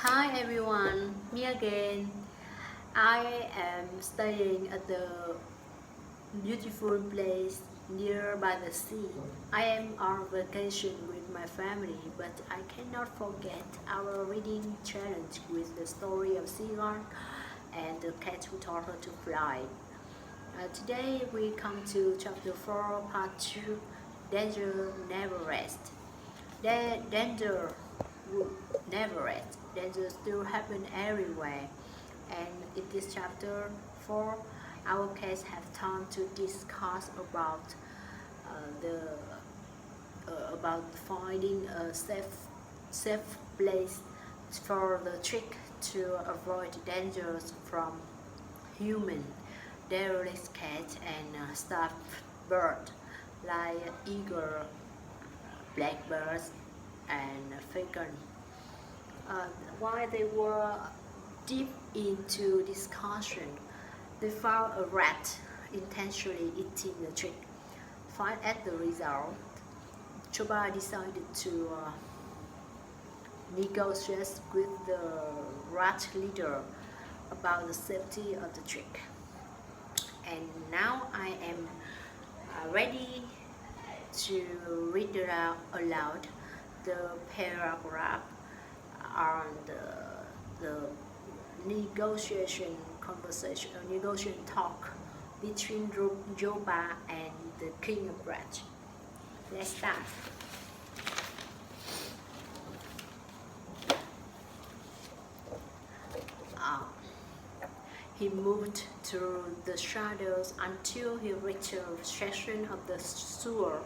Hi everyone, me again. I am staying at the beautiful place near by the sea. I am on vacation with my family, but I cannot forget our reading challenge with the story of seagull and the cat who taught her to fly. Today we come to chapter 4, part 2, Danger Never Rests. Danger would never rest. Danger still happen everywhere. And in this chapter 4, our cats have time to discuss the about finding a safe place for the trick to avoid dangers from human, derelict cat and stuffed bird like eagle, blackbirds, and falcon. Uh, while they were deep into discussion, they found a rat intentionally eating the tree. Find at the result, Choba decided to negotiate with the rat leader about the safety of the trick. And now I am ready to read aloud the paragraph on the negotiation talk between Joba and the king of Braj. Let's start. Uh, he moved through the shadows until he reached a section of the sewer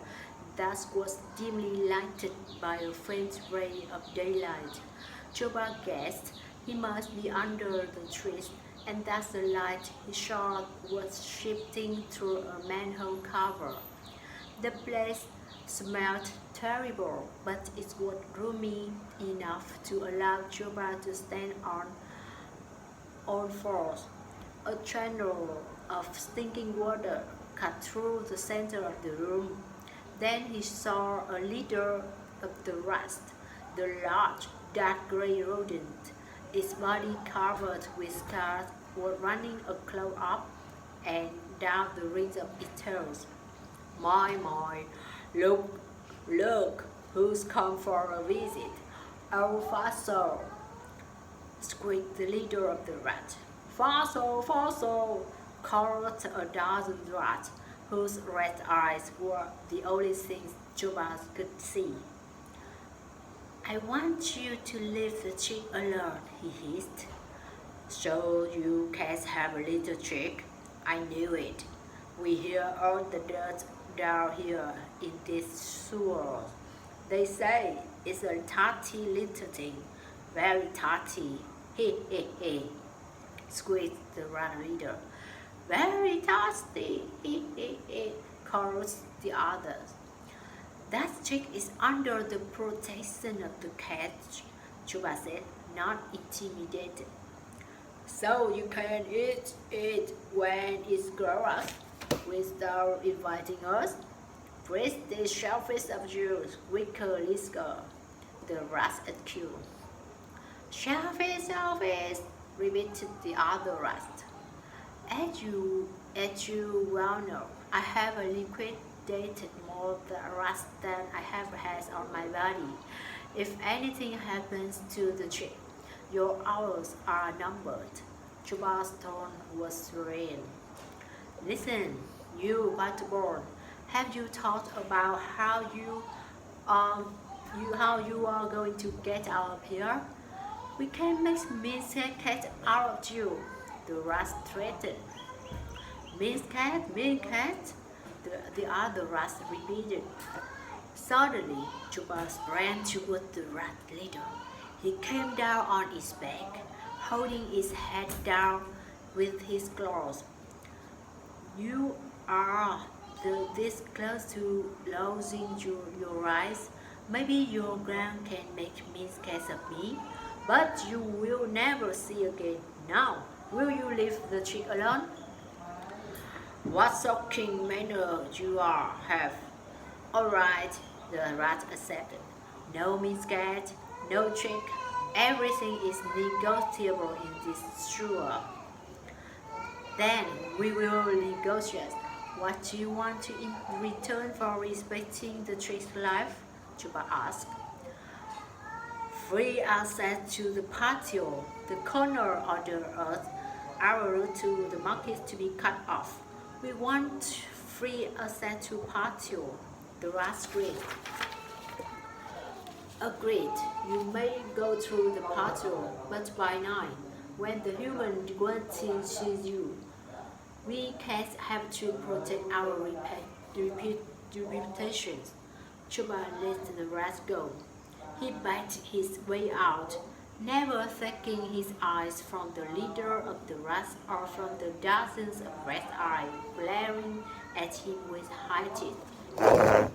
that was dimly lighted by a faint ray of daylight. Choba guessed he must be under the trees, and that the light he saw was shifting through a manhole cover. The place smelled terrible, but it was roomy enough to allow Choba to stand on all fours. A channel of stinking water cut through the center of the room. Then he saw a leader of the rest, the large, dark gray rodent. Its body covered with scars was running a claw up and down the rings of its tails. My, look, who's come for a visit? Oh, Faso, squeaked the leader of the rat. Faso, called a dozen rats, whose red eyes were the only things Jubas could see. I want you to leave the chick alone, he hissed. So you cats have a little chick? I knew it. We hear all the dirt down here in this sewer. They say it's a tarty little thing, very tarty. He, squeaked the rat leader. Very tasty, he, chorused the others. That chick is under the protection of the cat, Chuba said, not intimidated. So you can eat it when it's grown without inviting us? Praise the shellfish of you, wicker Liska, the rat accused. Shellfish, repeated the other rat. As you well know, I have liquidated more rats than I have hairs on my body. If anything happens to the chick, your hours are numbered. Chuba's tone was serene. Listen, you butterborn, have you thought about how you are going to get out of here? We can make Miss Cat out of you, the rat threatened. Miss Cat, the other rats repeated. Suddenly, Chuba ran toward the rat leader. He came down on his back, holding his head down with his claws. You are this close to losing your eyes. Maybe your grand can make mean cats of me, but you will never see again. Now, will you leave the chick alone? What shocking manner you have. All right, the rat accepted. No Miss Cat, no chick, Everything is negotiable in this store. Then we will negotiate. What do you want in return for respecting the tree's life? Juba asked. Free access to the patio, the corner of the earth, our route to the market to be cut off. We want free access to patio, the rat agreed. Agreed, you may go through the patio, but by 9, when the human guarantee sees you, we cats have to protect our reputations. Chuba let the rat go. He backed his way out, never taking his eyes from the leader of the rats or from the dozens of red eyes glaring at him with high teeth.